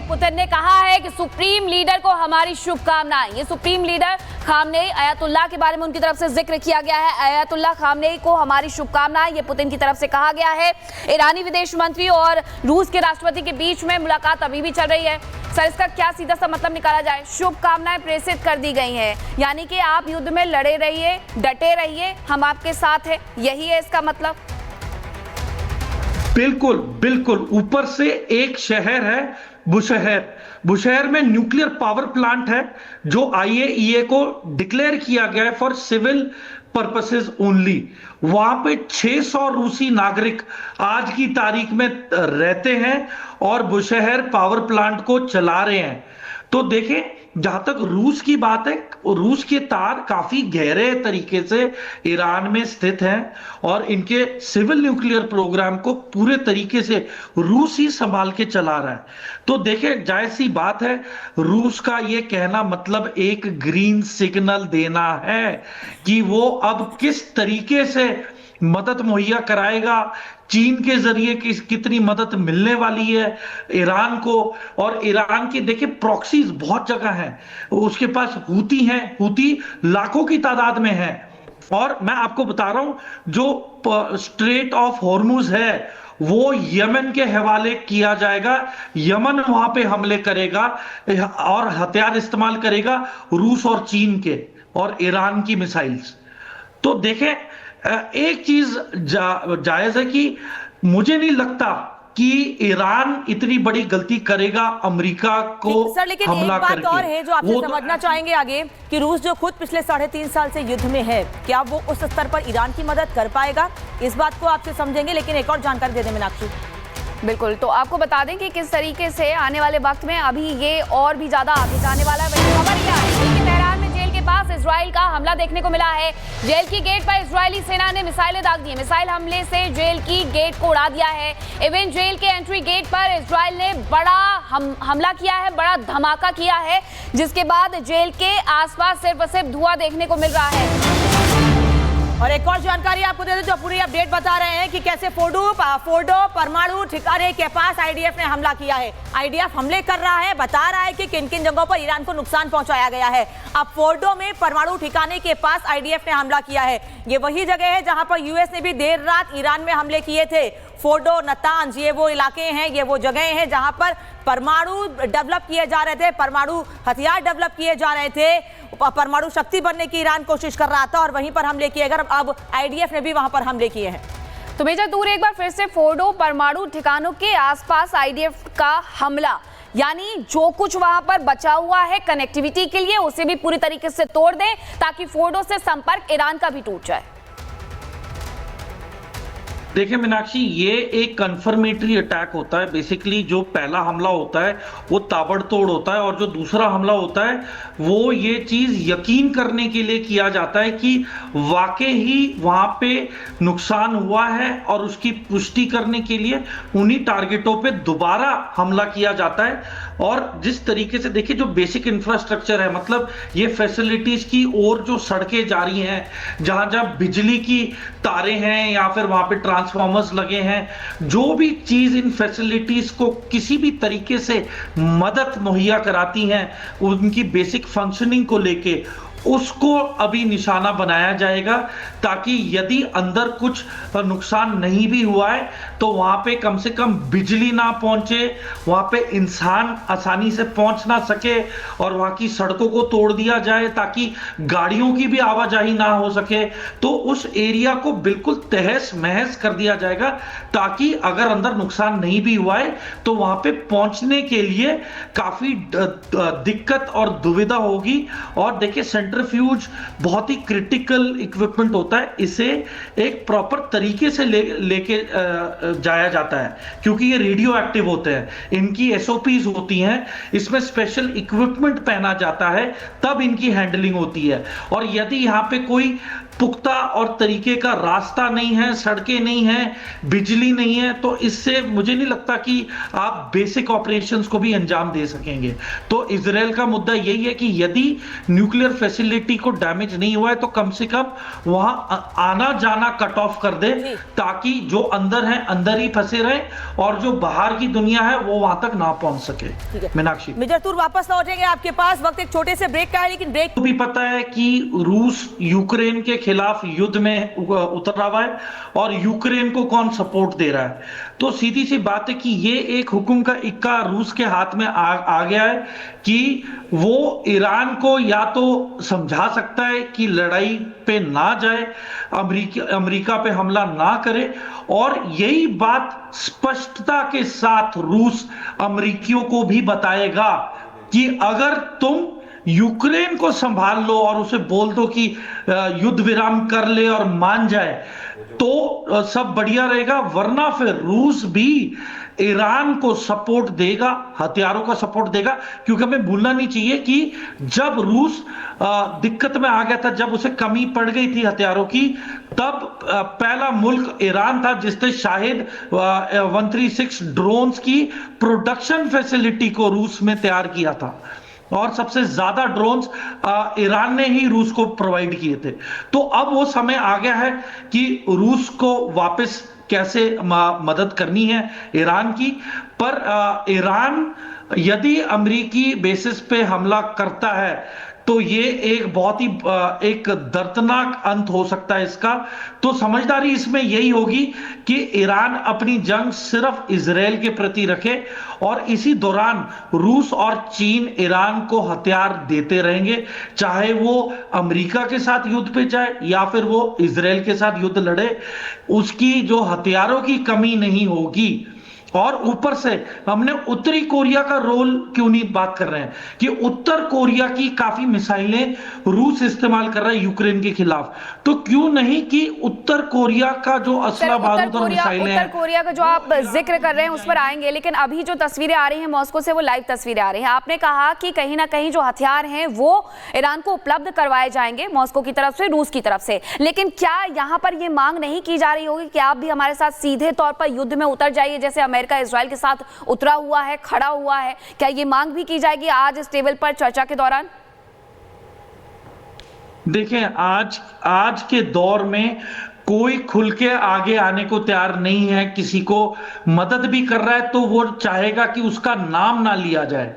Putin ने कहा है कि सुप्रीम लीडर को हमारी शुभकामनाएं। ये सुप्रीम लीडर खामनेई अयातुल्लाह के बारे में उनकी तरफ से जिक्र किया गया है। अयातुल्लाह खामनेई को हमारी शुभकामनाएं, ये पुतिन की तरफ से कहा गया है। ईरानी विदेश मंत्री और रूस के राष्ट्रपति के बीच में मुलाकात अभी भी चल रही है। सर, इसका क्या सीधा सा मतलब निकाला जाए? शुभकामनाएं प्रेषित कर दी गई हैं, यानी कि आप युद्ध में लड़े रहिए, डटे रहिए, हम आपके साथ हैं, यही है इसका मतलब। बिल्कुल बिल्कुल। ऊपर से एक शहर है बुशहर में न्यूक्लियर पावर प्लांट है जो IAEA को डिक्लेयर किया गया है फॉर सिविल पर्पसेस ओनली। वहां पे 600 रूसी नागरिक आज की तारीख में रहते हैं और बुशहर पावर प्लांट को चला रहे हैं। तो देखें, जहां तक रूस की बात है, रूस के तार काफी गहरे तरीके से ईरान में स्थित हैं और इनके सिविल न्यूक्लियर प्रोग्राम को पूरे तरीके से रूस ही संभाल के चला रहा है। तो देखें, जायज सी बात है, रूस का ये कहना मतलब एक ग्रीन सिग्नल देना है कि वो अब किस तरीके से मदद मुहैया कराएगा, चीन के जरिए कितनी मदद मिलने वाली है ईरान को। और ईरान की देखिए प्रॉक्सीज बहुत जगह हैं, उसके पास हूती हैं, हूती लाखों की तादाद में है। और मैं आपको बता रहा हूं, जो स्ट्रेट ऑफ हॉर्मुज है वो यमन के हवाले किया जाएगा। यमन वहां पे हमले करेगा और हथियार इस्तेमाल करेगा रूस और चीन के और ईरान की मिसाइल्स। तो देखें, एक चीज जायज है कि मुझे नहीं लगता कि ईरान इतनी बड़ी गलती करेगा अमेरिका को सर, लेकिन हमला एक बात करके। और है जो आपसे समझना चाहेंगे आगे कि रूस जो खुद पिछले 3.5 साल से युद्ध में है, क्या वो उस स्तर पर ईरान की मदद कर पाएगा? इस बात को आपसे समझेंगे, लेकिन एक और जानकारी दे दें मीनाक्षी। बिल्कुल, तो आपको बता दें कि किस तरीके से आने वाले वक्त में अभी ये और भी ज्यादा आगे जाने वाला है। वही खबर यह है कि तेहरान में जेल के पास इजराइल का हमला देखने को मिला है। जेल की गेट पर इजरायली सेना ने मिसाइलें दाग दी। मिसाइल हमले से जेल की गेट को उड़ा दिया है। इवन जेल के एंट्री गेट पर इजराइल ने बड़ा हमला किया है, बड़ा धमाका किया है, जिसके बाद जेल के आसपास सिर्फ और सिर्फ धुआं देखने को मिल रहा है। और एक और जानकारी आपको दे दें, जो पूरी अपडेट बता रहे हैं कि कैसे फोर्डो परमाणु ठिकाने के पास IDF ने हमला किया है। IDF हमले कर रहा है, बता रहा है कि किन किन जगहों पर ईरान को नुकसान पहुंचाया गया है। अब फोर्डो में परमाणु ठिकाने के पास IDF ने हमला किया है। ये वही जगह है जहां पर US ने भी देर रात ईरान में हमले किए थे। फोर्डो, नतांज, ये वो इलाके हैं, ये वो जगह हैं जहां पर परमाणु डेवलप किए जा रहे थे, परमाणु हथियार डेवलप किए जा रहे थे, परमाणु शक्ति बनने की ईरान कोशिश कर रहा था और वहीं पर हमले किए गए। अब IDF ने भी वहां पर हमले किए हैं। तो मेजर दूर एक बार फिर से फोर्डो परमाणु ठिकानों के आसपास IDF का हमला, यानी जो कुछ वहां पर बचा हुआ है कनेक्टिविटी के लिए उसे भी पूरी तरीके से तोड़ दें ताकि फोर्डो से संपर्क ईरान का भी टूट जाए। देखिए मीनाक्षी, ये एक कंफर्मेटरी अटैक होता है। बेसिकली जो पहला हमला होता है वो ताबड़तोड़ होता है और जो दूसरा हमला होता है वो ये चीज यकीन करने के लिए किया जाता है कि वाकई ही वहां पे नुकसान हुआ है और उसकी पुष्टि करने के लिए उन्हीं टारगेटों पे दोबारा हमला किया जाता है। और जिस तरीके से देखिए, जो बेसिक इंफ्रास्ट्रक्चर है, मतलब ये फैसिलिटीज की और जो सड़कें जा रही हैं, जहां जहां बिजली की तारें हैं या फिर वहां पे ट्रांसफार्मर्स लगे हैं, जो भी चीज इन फैसिलिटीज को किसी भी तरीके से मदद मुहैया कराती हैं उनकी बेसिक फंक्शनिंग को लेके, उसको अभी निशाना बनाया जाएगा ताकि यदि अंदर कुछ नुकसान नहीं भी हुआ है तो वहां पे कम से कम बिजली ना पहुंचे, वहां पे इंसान आसानी से पहुंच ना सके और वहां की सड़कों को तोड़ दिया जाए ताकि गाड़ियों की भी आवाजाही ना हो सके। तो उस एरिया को बिल्कुल तहस महस कर दिया जाएगा ताकि अगर अंदर नुकसान नहीं भी हुआ है तो वहां पे पहुंचने के लिए काफी दिक्कत और दुविधा होगी। और देखिए, सेंट्रीफ्यूज बहुत ही क्रिटिकल इक्विपमेंट होता है, इसे एक प्रॉपर तरीके से लेके जाया जाता है क्योंकि ये रेडियो एक्टिव होते हैं, इनकी SOPs होती हैं, इसमें स्पेशल इक्विपमेंट पहना जाता है, तब इनकी हैंडलिंग होती है। और यदि यहाँ पे कोई पुख्ता और तरीके का रास्ता नहीं है, सड़कें नहीं है, बिजली नहीं है, तो इससे मुझे नहीं लगता कि आप बेसिक ऑपरेशंस को भी अंजाम दे सकेंगे। तो इजराइल का मुद्दा यही है कि यदि न्यूक्लियर फैसिलिटी को डैमेज नहीं हुआ है तो कम से कम वहां आना जाना कट ऑफ कर दे, ताकि जो अंदर है अंदर ही फंसे रहे और जो बाहर की दुनिया है वो वहां तक ना पहुंच सके। मीनाक्षी, मेजर तूर वापस लौटेंगे आपके पास, वक्त एक छोटे से ब्रेक का है, लेकिन ब्रेक तो भी पता है कि रूस यूक्रेन के खिलाफ युद्ध में उतरा हुआ है और यूक्रेन को कौन सपोर्ट दे रहा है। तो सीधी सी बात है कि ये एक हुक्म का इक्का रूस के हाथ में आ गया है कि वो ईरान को या तो समझा सकता है कि लड़ाई पे ना जाए, अमेरिका पे हमला ना करे, और यही बात स्पष्टता के साथ रूस अमेरिकियों को भी बताएगा कि अगर तुम यूक्रेन को संभाल लो और उसे बोल दो कि युद्ध विराम कर ले और मान जाए तो सब बढ़िया रहेगा, वरना फिर रूस भी ईरान को सपोर्ट देगा, हथियारों का सपोर्ट देगा। क्योंकि हमें भूलना नहीं चाहिए कि जब रूस दिक्कत में आ गया था, जब उसे कमी पड़ गई थी हथियारों की, तब पहला मुल्क ईरान था जिसने शाहिद 136 ड्रोन्स की प्रोडक्शन फैसिलिटी को रूस में तैयार किया था, और सबसे ज्यादा ड्रोन्स ईरान ने ही रूस को प्रोवाइड किए थे। तो अब वो समय आ गया है कि रूस को वापस कैसे मदद करनी है ईरान की। पर ईरान यदि अमेरिकी बेसिस पे हमला करता है तो ये एक बहुत ही एक दर्दनाक अंत हो सकता है इसका। तो समझदारी इसमें यही होगी कि ईरान अपनी जंग सिर्फ इजराइल के प्रति रखे, और इसी दौरान रूस और चीन ईरान को हथियार देते रहेंगे, चाहे वो अमेरिका के साथ युद्ध पे जाए या फिर वो इजराइल के साथ युद्ध लड़े, उसकी जो हथियारों की कमी नहीं होगी। और ऊपर से हमने उत्तरी कोरिया का रोल क्यों नहीं बात कर रहे हैं कि उत्तर कोरिया की काफी मिसाइलें रूस इस्तेमाल कर रहा है यूक्रेन के खिलाफ, तो क्यों नहीं कि उत्तर कोरिया का जो असला बारूद और मिसाइलें हैं, उत्तर कोरिया का जो आप जिक्र कर रहे हैं उस पर आएंगे, लेकिन अभी जो तस्वीरें आ रही हैं मॉस्को से वो लाइव तस्वीरें आ रही हैं। आपने कहा कि कहीं ना कहीं जो हथियार हैं वो ईरान को उपलब्ध करवाए जाएंगे मॉस्को की तरफ से, रूस की तरफ से, लेकिन क्या यहाँ पर ये मांग नहीं की जा रही होगी कि आप भी हमारे साथ सीधे तौर पर युद्ध में उतर जाइए, जैसे अमेरिका इजराइल के साथ उतरा हुआ है, खड़ा हुआ है? क्या ये मांग भी की जाएगी आज इस टेबल पर चर्चा के दौरान? देखें, आज के दौर में कोई खुल के आगे आने को तैयार नहीं है। किसी को मदद भी कर रहा है तो वो चाहेगा कि उसका नाम ना लिया जाए।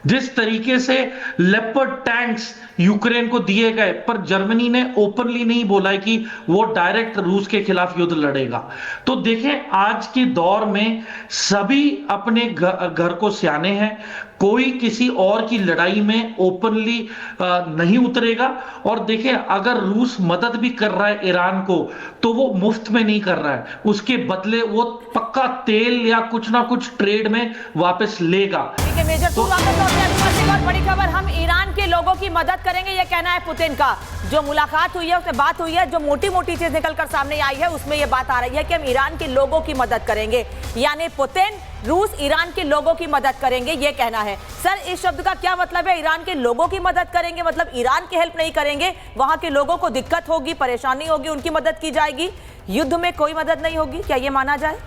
जिस तरीके से लेपर्ड टैंक्स यूक्रेन को दिए गए, पर जर्मनी ने ओपनली नहीं बोला है कि वो डायरेक्ट रूस के खिलाफ युद्ध लड़ेगा। तो देखें, आज के दौर में सभी अपने घर को सियाने हैं, कोई किसी और की लड़ाई में ओपनली नहीं उतरेगा। और देखें, अगर रूस मदद भी कर रहा है ईरान को तो वो मुफ्त में नहीं कर रहा है, उसके बदले वो पक्का तेल या कुछ ना कुछ ट्रेड में वापस लेगा। ठीक है मेजर, तो और बड़ी खबर, हम ईरान के लोगों की मदद करेंगे, ये कहना है पुतिन का। जो मुलाकात हुई है, उससे बात हुई है, जो मोटी मोटी चीज निकलकर सामने आई है उसमें ये बात आ रही है कि हम ईरान के लोगों की मदद करेंगे, यानी पुतिन रूस ईरान के लोगों की मदद करेंगे, ये कहना है। सर, इस शब्द का क्या मतलब है? ईरान के लोगों की मदद करेंगे मतलब ईरान की हेल्प नहीं करेंगे, वहां के लोगों को दिक्कत होगी, परेशानी होगी, उनकी मदद की जाएगी, युद्ध में कोई मदद नहीं होगी, क्या ये माना जाए?